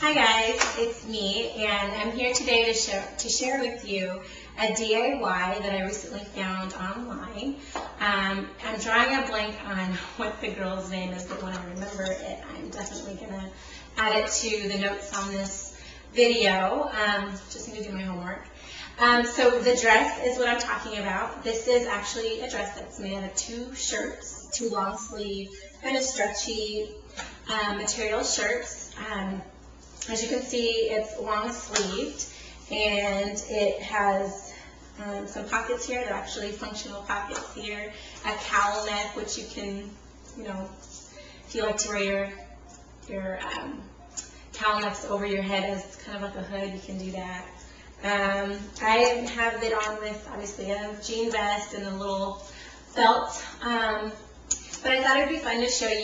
Hi guys, it's me, and I'm here today to share with you a DIY that I recently found online. I'm drawing a blank on what the girl's name is, but when I remember it, I'm definitely going to add it to the notes on this video. Just need to do my homework. So the dress is what I'm talking about. This is actually a dress that's made out of two shirts, two long sleeve, kind of stretchy material shirts. As you can see, it's long sleeved, and it has some pockets here. They're actually functional pockets here. A cowl neck, which you can, if you like to wear your cowl necks over your head as kind of like a hood, you can do that. I have it on with obviously a jean vest and a little belt. But I thought it would be fun to share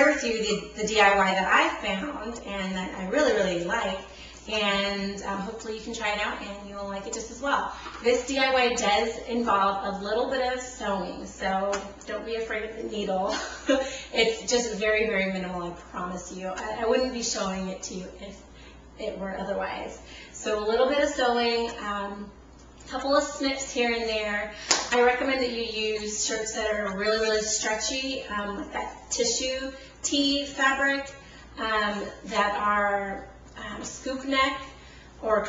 with you the DIY that I found and that I really, really like. And hopefully you can try it out and you'll like it just as well. This DIY does involve a little bit of sewing, so don't be afraid of the needle. It's just very, very minimal, I promise you. I wouldn't be showing it to you if it were otherwise. So a little bit of sewing, couple of snips here and there. I recommend that you use shirts that are really, really stretchy, like that tissue tee fabric, that are scoop neck or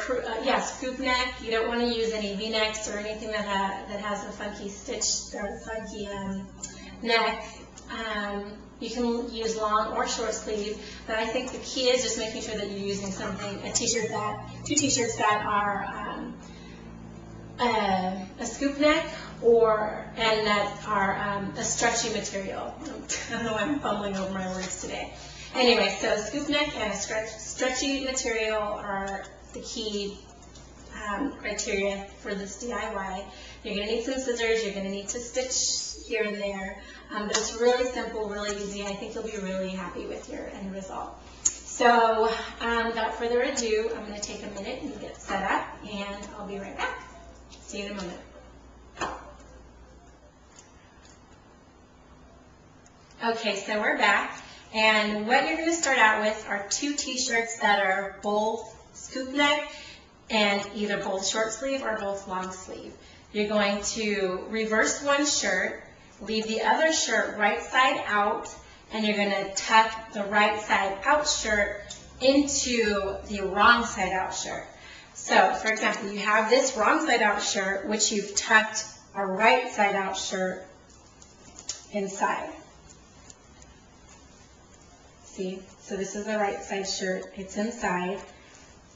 scoop neck. You don't want to use any V-necks or anything that has a funky stitch or funky neck. You can use long or short sleeve, but I think the key is just making sure that you're using two t-shirts that are a scoop neck and that are a stretchy material. I don't know why I'm fumbling over my words today. Anyway, so scoop neck and a stretchy material are the key criteria for this DIY. You're going to need some scissors. You're going to need to stitch here and there. But it's really simple, really easy. I think you'll be really happy with your end result. So without further ado, I'm going to take a minute and get set up, and I'll be right back. See you in a moment. Okay, so we're back, and what you're going to start out with are two t-shirts that are both scoop neck and either both short sleeve or both long sleeve. You're going to reverse one shirt, leave the other shirt right side out, and you're going to tuck the right side out shirt into the wrong side out shirt. So, for example, you have this wrong side out shirt, which you've tucked a right side out shirt inside. See? So this is the right side shirt. It's inside.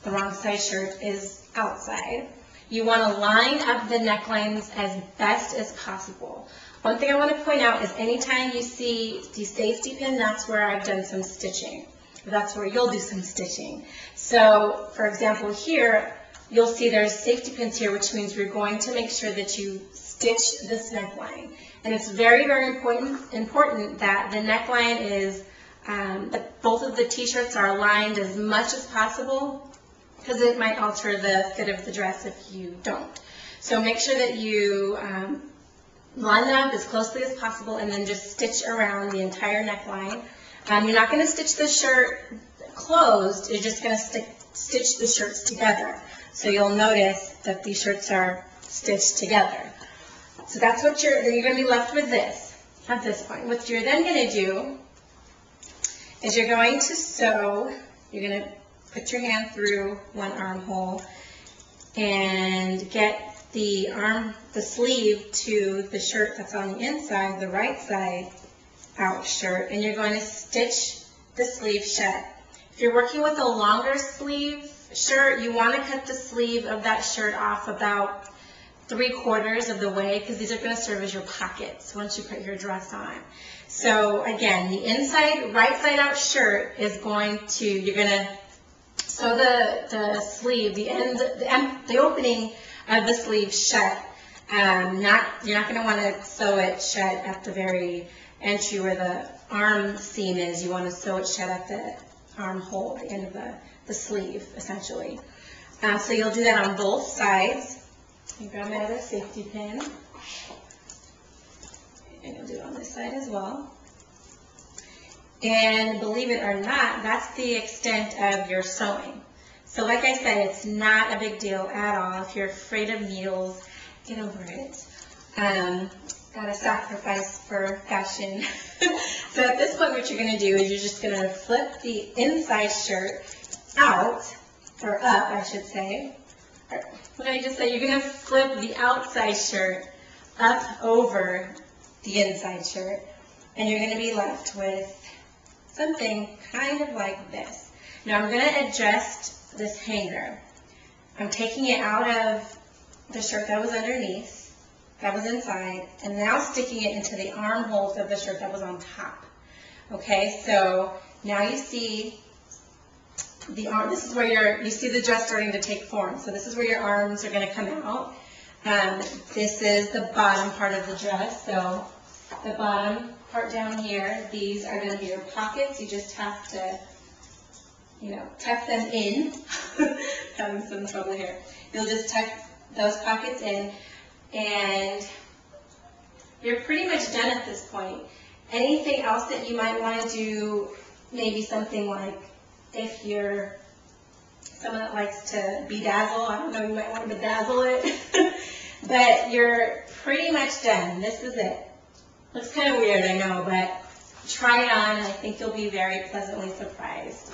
The wrong side shirt is outside. You want to line up the necklines as best as possible. One thing I want to point out is anytime you see the safety pin, that's where I've done some stitching. That's where you'll do some stitching. So, for example, here, you'll see there's safety pins here, which means you're going to make sure that you stitch this neckline. And it's very, very important that the neckline is, that both of the t-shirts are aligned as much as possible, because it might alter the fit of the dress if you don't. So make sure that you line them up as closely as possible and then just stitch around the entire neckline. You're not going to stitch the shirt closed, you're just going to stitch the shirts together. So you'll notice that these shirts are stitched together. So that's what you're going to be left with this at this point. What you're then going to do is you're going to sew. You're going to put your hand through one armhole and get the sleeve to the shirt that's on the inside, the right side out shirt, and you're going to stitch the sleeve shut. If you're working with a longer sleeve shirt, you want to cut the sleeve of that shirt off about 3/4 of the way, because these are going to serve as your pockets once you put your dress on. So again, the inside right side out shirt is you're going to sew the sleeve, the opening of the sleeve shut. You're not going to want to sew it shut at the very entry where the arm seam is. You want to sew it shut at the armhole, the end of the sleeve, essentially. So you'll do that on both sides. You grab my other safety pin, and you'll do it on this side as well. And believe it or not, that's the extent of your sewing. So like I said, it's not a big deal at all. If you're afraid of needles, get over it. Gotta sacrifice for fashion. So at this point, what you're gonna do is you're just gonna flip the inside shirt out, or up, I should say. What did I just say? You're gonna flip the outside shirt up over the inside shirt, and you're gonna be left with something kind of like this. Now I'm gonna adjust this hanger. I'm taking it out of the shirt that was underneath, that was inside, and now sticking it into the armholes of the shirt that was on top. Okay, so now you see the arm. This is where you see the dress starting to take form. So this is where your arms are going to come out. This is the bottom part of the dress. So the bottom part down here, these are going to be your pockets. You just have to, tuck them in. Having some trouble here. You'll just tuck those pockets in, and you're pretty much done at this point. Anything else that you might want to do, maybe something like, if you're someone that likes to bedazzle, I don't know, you might want to bedazzle it. But you're pretty much done. This is it. Looks kind of weird, I know, but try it on, and I think you'll be very pleasantly surprised.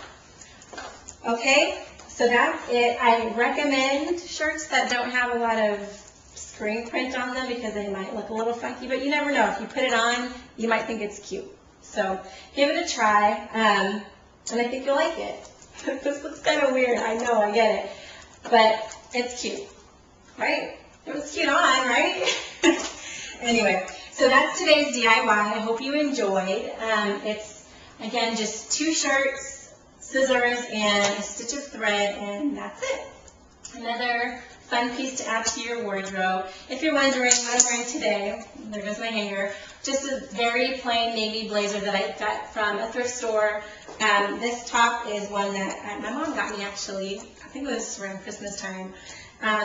Okay, so that's it. I recommend shirts that don't have a lot of screen print on them because they might look a little funky, but you never know. If you put it on, you might think it's cute. So give it a try, and I think you'll like it. This looks kind of weird. I know, I get it. But it's cute, right? It was cute on, right? Anyway, so that's today's DIY. I hope you enjoyed. It's, again, just 2 shirts, scissors, and a stitch of thread, and that's it. Another fun piece to add to your wardrobe. If you're wondering what I'm wearing today, there goes my hanger. Just a very plain navy blazer that I got from a thrift store. This top is one that my mom got me, actually. I think it was around Christmas time.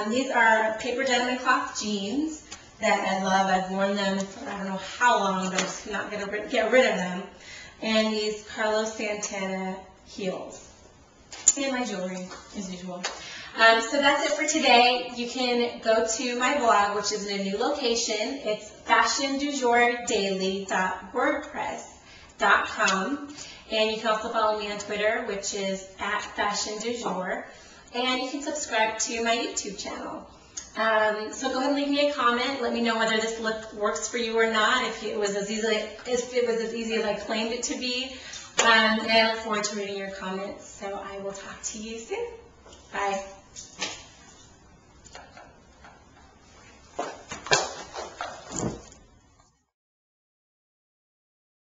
These are paper denim and cloth jeans that I love. I've worn them for I don't know how long, but I'm just not going to get rid of them. And these Carlos Santana heels. And my jewelry, as usual. So that's it for today. You can go to my blog, which is in a new location. It's FASHIOndujourdaily.wordpress.com. And you can also follow me on Twitter, which is @FASHIOndujour. And you can subscribe to my YouTube channel. So go ahead and leave me a comment. Let me know whether this look works for you or not, if it was as easy as I claimed it to be. And I look forward to reading your comments. So I will talk to you soon. Bye.